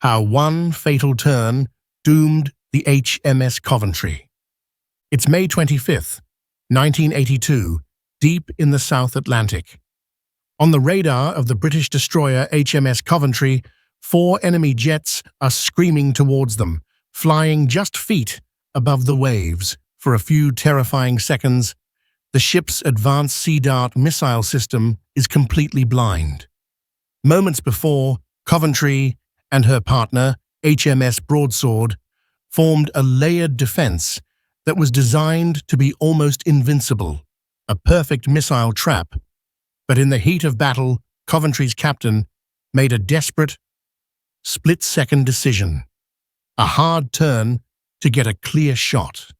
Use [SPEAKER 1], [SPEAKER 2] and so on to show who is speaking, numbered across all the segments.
[SPEAKER 1] How one fatal turn doomed the HMS Coventry. It's May 25th, 1982, deep in the South Atlantic. On the radar of the British destroyer HMS Coventry, 4 enemy jets are screaming towards them, flying just feet above the waves. For a few terrifying seconds, the ship's advanced Sea Dart missile system is completely blind. Moments before, Coventry and her partner, HMS Broadsword, formed a layered defense that was designed to be almost invincible, a perfect missile trap. But in the heat of battle, Coventry's captain made a desperate, split-second decision, a hard turn to get a clear shot.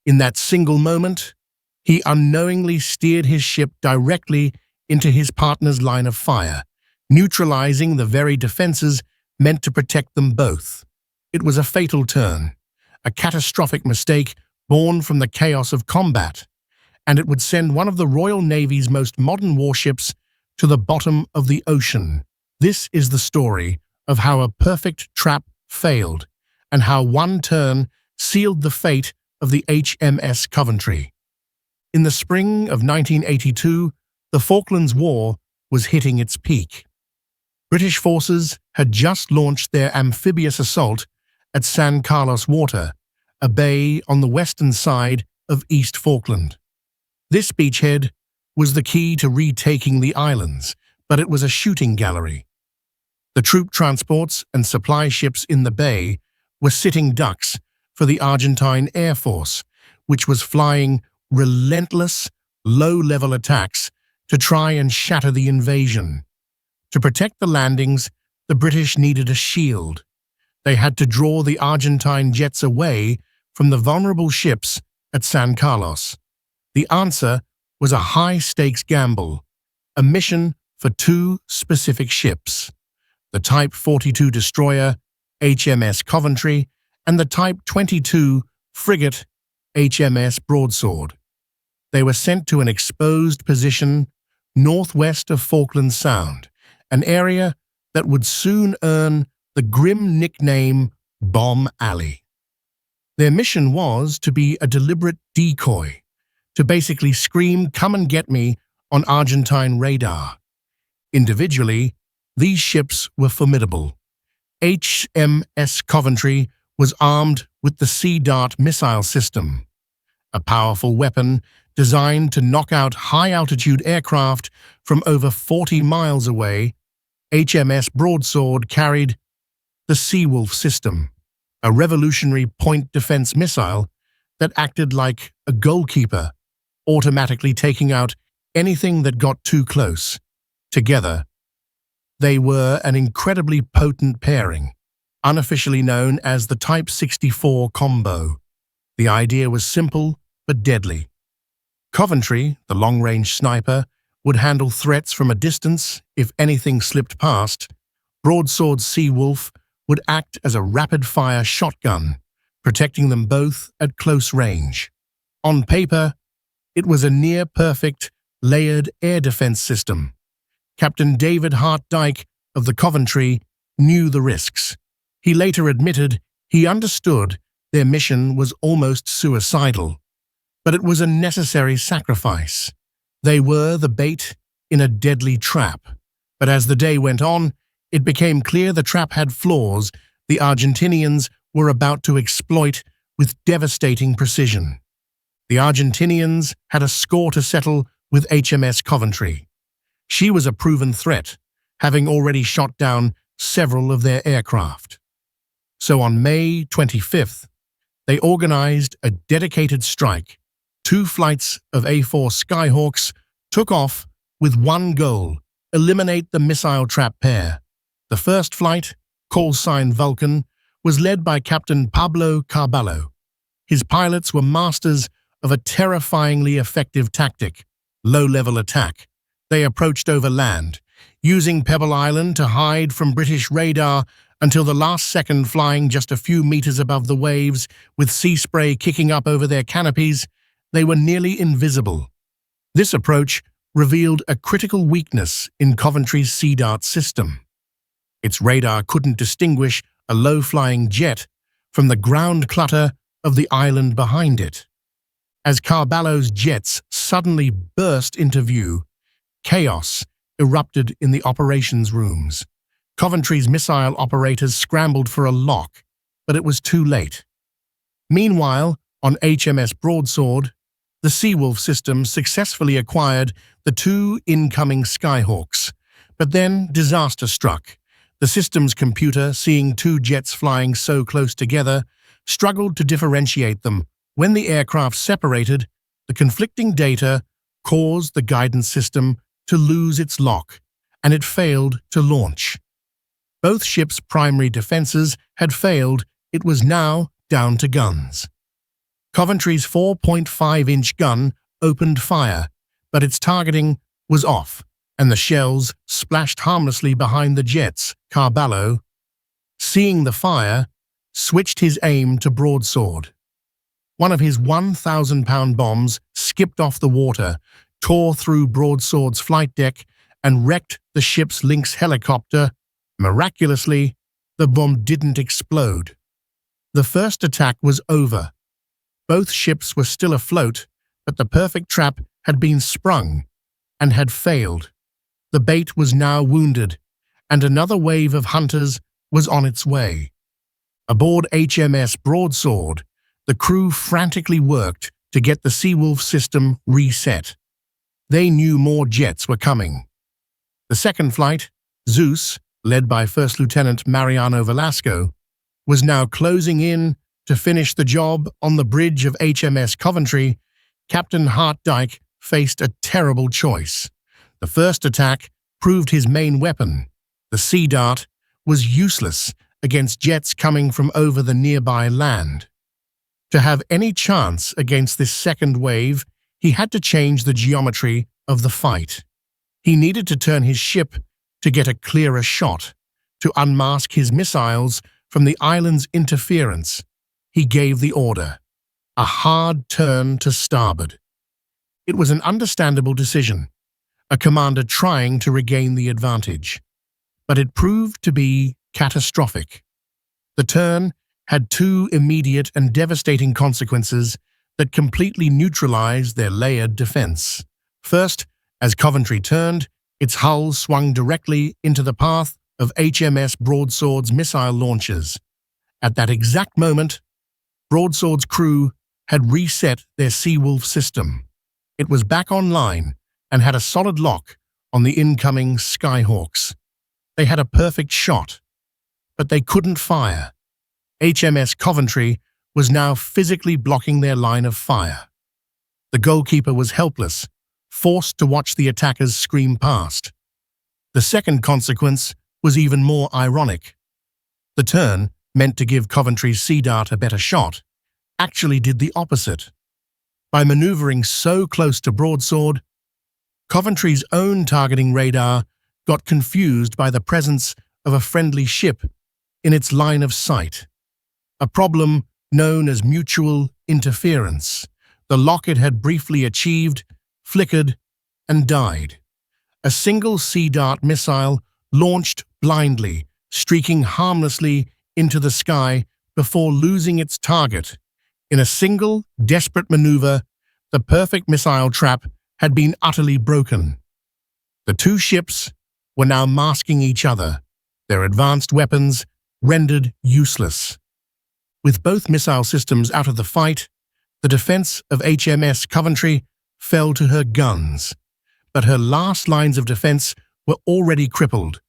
[SPEAKER 1] In that single moment, he unknowingly steered his ship directly into his partner's line of fire, neutralizing the very defenses meant to protect them both. It was a fatal turn, a catastrophic mistake born from the chaos of combat, and it would send one of the Royal Navy's most modern warships to the bottom of the ocean. This is the story of how a perfect trap failed, and how one turn sealed the fate of the HMS Coventry. In the spring of 1982, the Falklands War was hitting its peak. British forces had just launched their amphibious assault at San Carlos Water, a bay on the western side of East Falkland. This beachhead was the key to retaking the islands, but it was a shooting gallery. The troop transports and supply ships in the bay were sitting ducks for the Argentine Air Force, which was flying relentless, low-level attacks to try and shatter the invasion. To protect the landings, the British needed a shield. They had to draw the Argentine jets away from the vulnerable ships at San Carlos. The answer was a high-stakes gamble, a mission for 2 specific ships, the Type 42 destroyer, HMS Coventry, and the Type 22 frigate, HMS Broadsword. They were sent to an exposed position northwest of Falkland Sound, an area that would soon earn the grim nickname Bomb Alley. Their mission was to be a deliberate decoy, to basically scream, "Come and get me," on Argentine radar. Individually, these ships were formidable. HMS Coventry was armed with the Sea Dart missile system, a powerful weapon designed to knock out high-altitude aircraft from over 40 miles away. HMS Broadsword carried the Seawolf system, a revolutionary point defense missile that acted like a goalkeeper, automatically taking out anything that got too close. Together, they were an incredibly potent pairing, unofficially known as the Type 64 combo. The idea was simple but deadly. Coventry, the long-range sniper, would handle threats from a distance if anything slipped past. Broadsword's Seawolf would act as a rapid-fire shotgun, protecting them both at close range. On paper, it was a near-perfect, layered air defense system. Captain David Hart Dyke of the Coventry knew the risks. He later admitted he understood their mission was almost suicidal, but it was a necessary sacrifice. They were the bait in a deadly trap. But as the day went on, it became clear the trap had flaws the Argentinians were about to exploit with devastating precision. The Argentinians had a score to settle with HMS Coventry. She was a proven threat, having already shot down several of their aircraft. So on May 25th, they organized a dedicated strike. 2 flights of A-4 Skyhawks took off with one goal: eliminate the missile trap pair. The first flight, call sign Vulcan, was led by Captain Pablo Carballo. His pilots were masters of a terrifyingly effective tactic: low-level attack. They approached over land, using Pebble Island to hide from British radar until the last second, flying just a few meters above the waves with sea spray kicking up over their canopies. They were nearly invisible. This approach revealed a critical weakness in Coventry's Sea Dart system. Its radar couldn't distinguish a low-flying jet from the ground clutter of the island behind it. As Carballo's jets suddenly burst into view, chaos erupted in the operations rooms. Coventry's missile operators scrambled for a lock, but it was too late. Meanwhile, on HMS Broadsword, the Seawolf system successfully acquired the two incoming Skyhawks, but then disaster struck. The system's computer, seeing two jets flying so close together, struggled to differentiate them. When the aircraft separated, the conflicting data caused the guidance system to lose its lock, and it failed to launch. Both ships' primary defenses had failed. It was now down to guns. Coventry's 4.5-inch gun opened fire, but its targeting was off, and the shells splashed harmlessly behind the jets. Carballo, seeing the fire, switched his aim to broadsword. One of his 1,000-pound bombs skipped off the water, tore through Broadsword's flight deck, and wrecked the ship's Lynx helicopter. Miraculously, the bomb didn't explode. The first attack was over. Both ships were still afloat, but the perfect trap had been sprung and had failed. The bait was now wounded, and another wave of hunters was on its way. Aboard HMS Broadsword, the crew frantically worked to get the Seawolf system reset. They knew more jets were coming. The second flight, Zeus, led by First Lieutenant Mariano Velasco, was now closing in to finish the job. On the bridge of HMS Coventry, Captain Hartdyke faced a terrible choice. The first attack proved his main weapon. The Sea Dart was useless against jets coming from over the nearby land. To have any chance against this second wave, he had to change the geometry of the fight. He needed to turn his ship to get a clearer shot, to unmask his missiles from the island's interference. He gave the order: a hard turn to starboard. It was an understandable decision, a commander trying to regain the advantage. But it proved to be catastrophic. The turn had two immediate and devastating consequences that completely neutralized their layered defense. First, as Coventry turned, its hull swung directly into the path of HMS Broadsword's missile launchers. At that exact moment, Broadsword's crew had reset their Seawolf system. It was back online and had a solid lock on the incoming Skyhawks. They had a perfect shot, but they couldn't fire. HMS Coventry was now physically blocking their line of fire. The goalkeeper was helpless, forced to watch the attackers scream past. The second consequence was even more ironic. The turn, meant to give Coventry's Sea Dart a better shot, actually did the opposite. By maneuvering so close to Broadsword, Coventry's own targeting radar got confused by the presence of a friendly ship in its line of sight. A problem known as mutual interference. The lock it had briefly achieved flickered and died. A single Sea Dart missile launched blindly, streaking harmlessly into the sky before losing its target. In a single, desperate maneuver, the perfect missile trap had been utterly broken. The two ships were now masking each other, their advanced weapons rendered useless. With both missile systems out of the fight, the defense of HMS Coventry fell to her guns, but her last lines of defense were already crippled.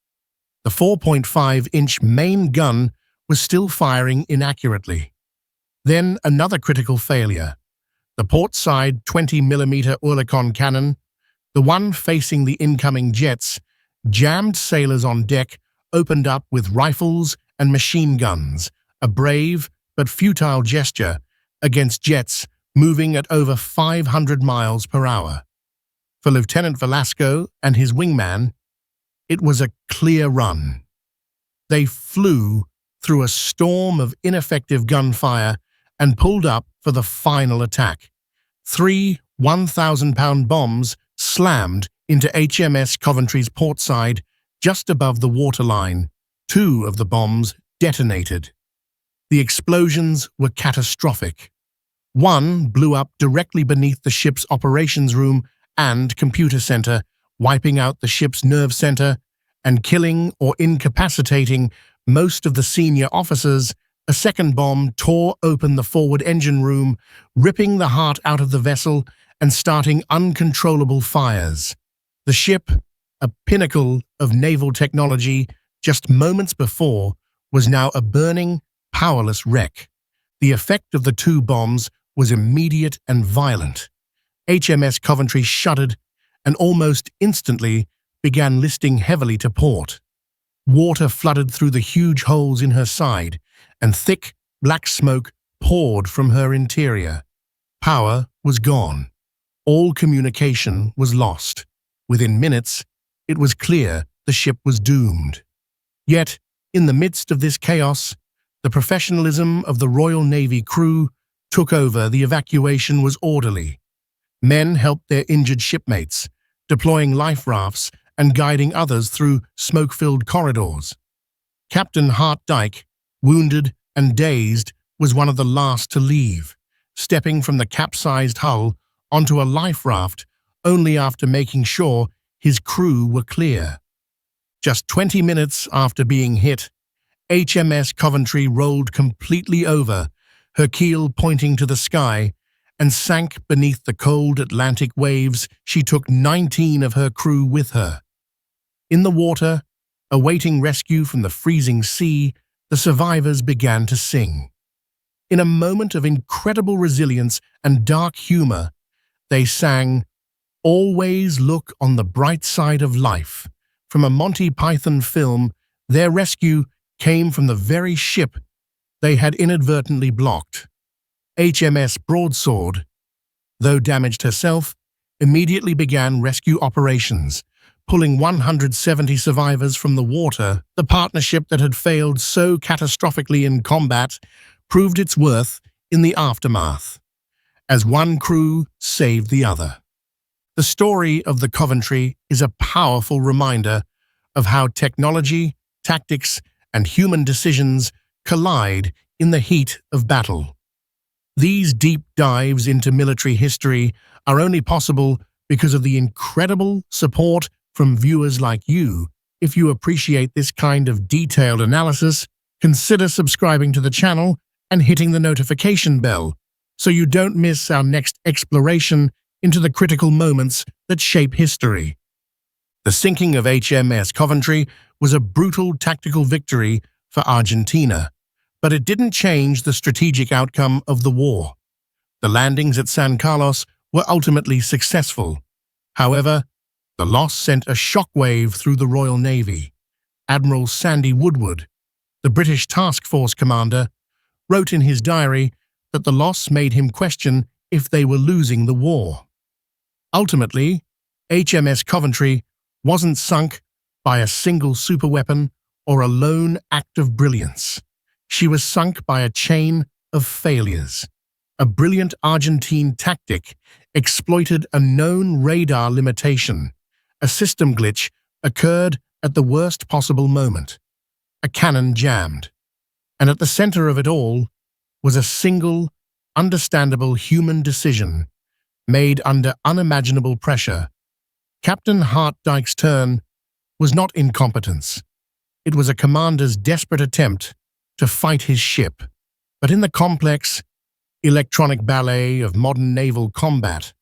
[SPEAKER 1] The 4.5-inch main gun was still firing inaccurately. Then another critical failure. The port-side 20mm Oerlikon cannon, the one facing the incoming jets, jammed sailors on deck, opened up with rifles and machine guns, a brave but futile gesture against jets moving at over 500 miles per hour. For Lieutenant Velasco and his wingman, it was a clear run. They flew through a storm of ineffective gunfire and pulled up for the final attack. 3 1,000-pound bombs slammed into HMS Coventry's port side just above the waterline. Two of the bombs detonated. The explosions were catastrophic. One blew up directly beneath the ship's operations room and computer center, wiping out the ship's nerve center and killing or incapacitating most of the senior officers. A second bomb tore open the forward engine room, ripping the heart out of the vessel and starting uncontrollable fires. The ship, a pinnacle of naval technology just moments before, was now a burning, powerless wreck. The effect of the two bombs was immediate and violent. HMS Coventry shuddered and almost instantly began listing heavily to port. Water flooded through the huge holes in her side, and thick, black smoke poured from her interior. Power was gone. All communication was lost. Within minutes, it was clear the ship was doomed. Yet, in the midst of this chaos, the professionalism of the Royal Navy crew took over. The evacuation was orderly. Men helped their injured shipmates, deploying life rafts and guiding others through smoke-filled corridors. Captain Hart Dyke, wounded and dazed, was one of the last to leave, stepping from the capsized hull onto a life raft only after making sure his crew were clear. Just 20 minutes after being hit, HMS Coventry rolled completely over, her keel pointing to the sky, and sank beneath the cold Atlantic waves. She took 19 of her crew with her. In the water, awaiting rescue from the freezing sea, the survivors began to sing. In a moment of incredible resilience and dark humor, they sang, "Always look on the bright side of life." From a Monty Python film, their rescue came from the very ship they had inadvertently blocked. HMS Broadsword, though damaged herself, immediately began rescue operations, pulling 170 survivors from the water. The partnership that had failed so catastrophically in combat proved its worth in the aftermath, as one crew saved the other. The story of the Coventry is a powerful reminder of how technology, tactics, and human decisions collide in the heat of battle. These deep dives into military history are only possible because of the incredible support from viewers like you. If you appreciate this kind of detailed analysis, consider subscribing to the channel and hitting the notification bell so you don't miss our next exploration into the critical moments that shape history. The sinking of HMS Coventry was a brutal tactical victory for Argentina, but it didn't change the strategic outcome of the war. The landings at San Carlos were ultimately successful. However, the loss sent a shockwave through the Royal Navy. Admiral Sandy Woodward, the British task force commander, wrote in his diary that the loss made him question if they were losing the war. Ultimately, HMS Coventry wasn't sunk by a single superweapon or a lone act of brilliance. She was sunk by a chain of failures. A brilliant Argentine tactic exploited a known radar limitation. A system glitch occurred at the worst possible moment. A cannon jammed. And at the center of it all was a single, understandable human decision made under unimaginable pressure. Captain Hart Dyke's turn was not incompetence. It was a commander's desperate attempt to fight his ship. But in the complex, electronic ballet of modern naval combat,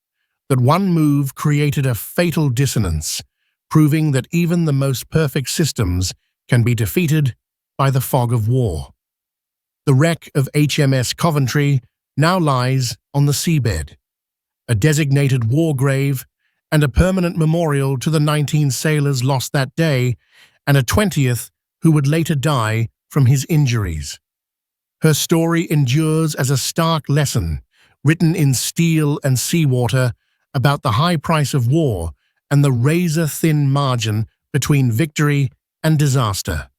[SPEAKER 1] that one move created a fatal dissonance, proving that even the most perfect systems can be defeated by the fog of war. The wreck of HMS Coventry now lies on the seabed, a designated war grave and a permanent memorial to the 19 sailors lost that day and a 20th who would later die from his injuries. Her story endures as a stark lesson, written in steel and seawater, about the high price of war and the razor-thin margin between victory and disaster.